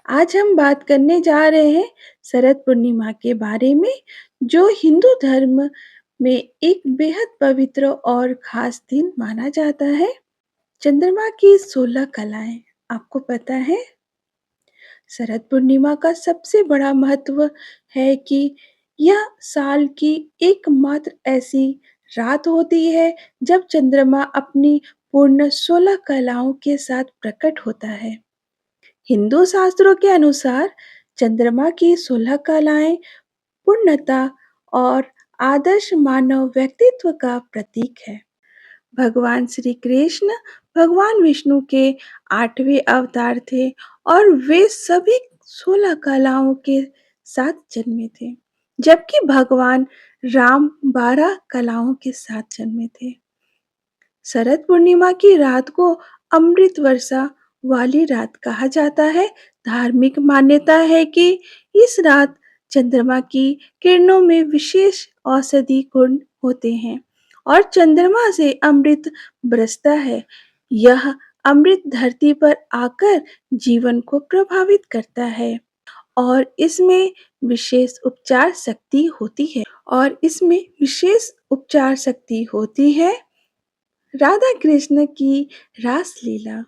आज हम बात करने जा रहे हैं शरद पूर्णिमा के बारे में, जो हिंदू धर्म में एक बेहद पवित्र और खास दिन माना जाता है। चंद्रमा की 16 कलाएं, आपको पता है? शरद पूर्णिमा का सबसे बड़ा महत्व है कि यह साल की एकमात्र ऐसी रात होती है जब चंद्रमा अपनी पूर्ण 16 कलाओं के साथ प्रकट होता है। हिंदू शास्त्रों के अनुसार चंद्रमा की 16 कलाएं पूर्णता और आदर्श मानव व्यक्तित्व का प्रतीक है। भगवान श्री कृष्ण भगवान विष्णु के 8वें अवतार थे और वे सभी 16 कलाओं के साथ जन्मे थे, जबकि भगवान राम 12 कलाओं के साथ जन्मे थे। शरद पूर्णिमा की रात को अमृत वर्षा वाली रात कहा जाता है। धार्मिक मान्यता है कि इस रात चंद्रमा की किरणों में विशेष औषधि गुण होते हैं और चंद्रमा से अमृत बरसता है। यह अमृत धरती पर आकर जीवन को प्रभावित करता है और इसमें विशेष उपचार शक्ति होती है राधा कृष्ण की रास लीला।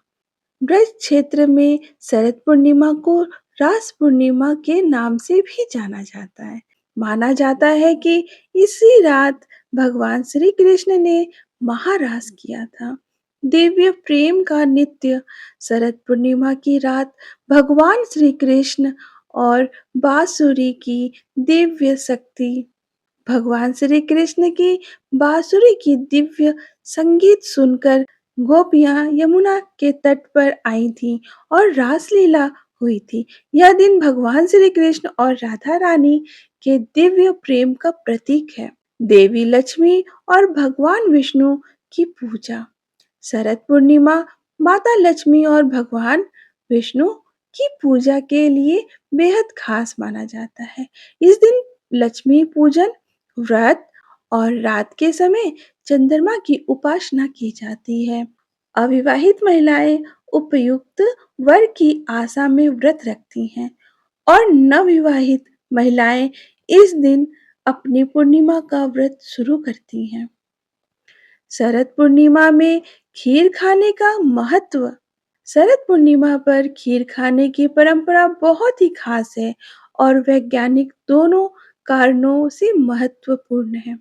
ब्रज क्षेत्र में शरद पूर्णिमा को रास पूर्णिमा के नाम से भी जाना जाता है। माना जाता है कि इसी रात भगवान श्री कृष्ण ने महारास किया था। दिव्य प्रेम का नित्य शरद पूर्णिमा की रात भगवान श्री कृष्ण और बांसुरी की दिव्य शक्ति भगवान श्री कृष्ण की बांसुरी की दिव्य संगीत सुनकर गोपियां यमुना के तट पर आई थीं और रासलीला हुई थी। यह दिन भगवान श्री कृष्ण और राधा रानी के दिव्य प्रेम का प्रतीक है। देवी लक्ष्मी और भगवान विष्णु की पूजा। शरद पूर्णिमा माता लक्ष्मी और भगवान विष्णु की पूजा के लिए बेहद खास माना जाता है। इस दिन लक्ष्मी पूजन, व्रत और रात के समय चंद्रमा की उपासना की जाती है। अविवाहित महिलाएं उपयुक्त वर की आशा में व्रत रखती हैं और नवविवाहित महिलाएं इस दिन अपनी पूर्णिमा का व्रत शुरू करती हैं। शरद पूर्णिमा में खीर खाने का महत्व। शरद पूर्णिमा पर खीर खाने की परंपरा बहुत ही खास है और वैज्ञानिक दोनों कारणों से महत्वपूर्ण है।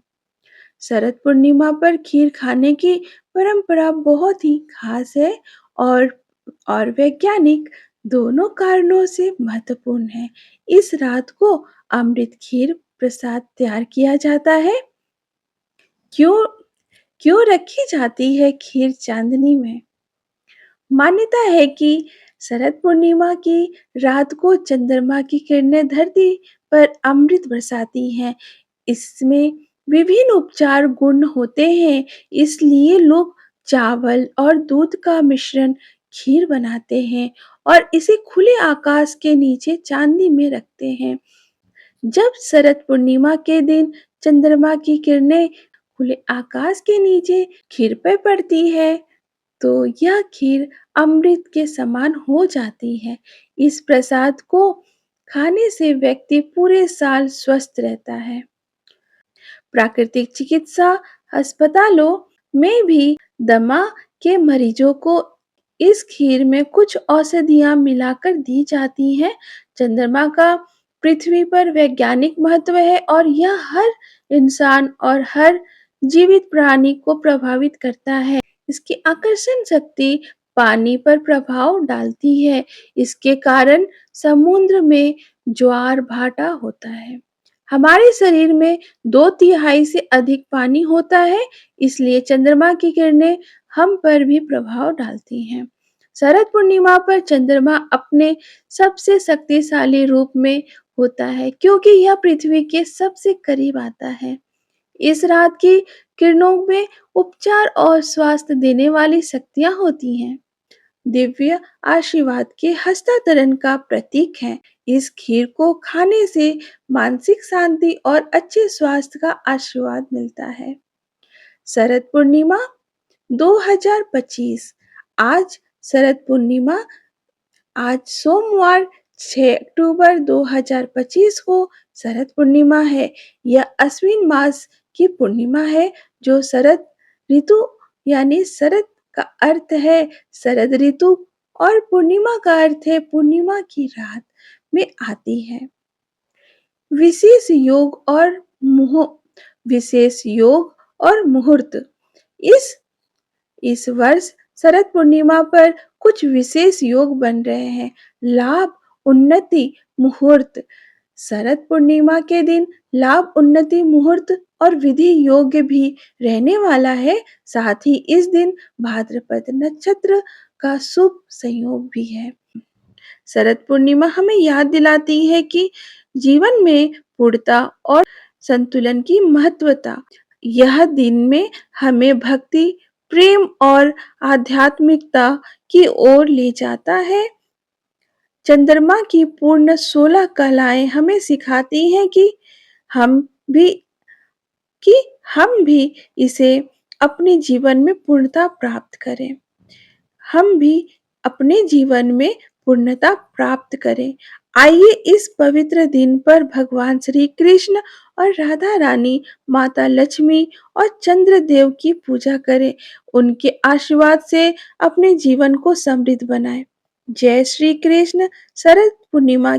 शरद पूर्णिमा पर खीर खाने की परंपरा बहुत ही खास है और वैज्ञानिक दोनों कारणों से महत्वपूर्ण है। इस रात को अमृत खीर प्रसाद तैयार किया जाता है। क्यों क्यों रखी जाती है खीर चांदनी में? मान्यता है कि शरद पूर्णिमा की रात को चंद्रमा की किरणें धरती पर अमृत बरसाती हैं। इसमें विभिन्न उपचार गुण होते हैं, इसलिए लोग चावल और दूध का मिश्रण खीर बनाते हैं और इसे खुले आकाश के नीचे चांदी में रखते हैं। जब शरद पूर्णिमा के दिन चंद्रमा की किरणें खुले आकाश के नीचे खीर पर पड़ती है, तो यह खीर अमृत के समान हो जाती है। इस प्रसाद को खाने से व्यक्ति पूरे साल स्वस्थ रहता है। प्राकृतिक चिकित्सा अस्पतालों में भी दमा के मरीजों को इस खीर में कुछ औषधियां मिलाकर दी जाती हैं। चंद्रमा का पृथ्वी पर वैज्ञानिक महत्व है और यह हर इंसान और हर जीवित प्राणी को प्रभावित करता है। इसकी आकर्षण शक्ति पानी पर प्रभाव डालती है। इसके कारण समुद्र में ज्वार भाटा होता है। हमारे शरीर में 2/3 से अधिक पानी होता है, इसलिए चंद्रमा की किरणें हम पर भी प्रभाव डालती हैं। शरद पूर्णिमा पर चंद्रमा अपने सबसे शक्तिशाली रूप में होता है क्योंकि यह पृथ्वी के सबसे करीब आता है। इस रात की किरणों में उपचार और स्वास्थ्य देने वाली शक्तियां होती हैं। दिव्य आशीर्वाद के हस्तांतरण का प्रतीक है। इस खीर को खाने से मानसिक शांति और अच्छे स्वास्थ्य का आशीर्वाद मिलता है। शरद पूर्णिमा 2025। आज शरद पूर्णिमा आज सोमवार 6 अक्टूबर 2025 को शरद पूर्णिमा है। यह अश्विन मास की पूर्णिमा है जो शरद ऋतु यानी शरद का अर्थ है शरद ऋतु और पूर्णिमा का अर्थ है पूर्णिमा की रात में आती है। विशेष योग और मुह विशेष योग और मुहूर्त इस इस वर्ष शरद पूर्णिमा पर कुछ विशेष योग बन रहे हैं। लाभ, उन्नति, मुहूर्त। शरद पूर्णिमा के दिन लाभ, उन्नति, मुहूर्त और विधि योग्य भी रहने वाला है। साथ ही इस दिन भाद्रपद नक्षत्र का शुभ संयोग भी है। शरद पूर्णिमा हमें याद दिलाती है कि जीवन में पूर्णता और संतुलन की महत्वता। यह दिन में हमें भक्ति, प्रेम और आध्यात्मिकता की ओर ले जाता है। चंद्रमा की पूर्ण 16 कलाएं हमें सिखाती हैं हम भी कि हम भी इसे अपने जीवन में पूर्णता प्राप्त करें। हम भी अपने जीवन में पूर्णता प्राप्त करें। आइए इस पवित्र दिन पर भगवान श्री कृष्ण और राधा रानी, माता लक्ष्मी और चंद्रदेव की पूजा करें। उनके आशीर्वाद से अपने जीवन को समृद्ध बनाएं। जय श्री कृष्ण। शरद पूर्णिमा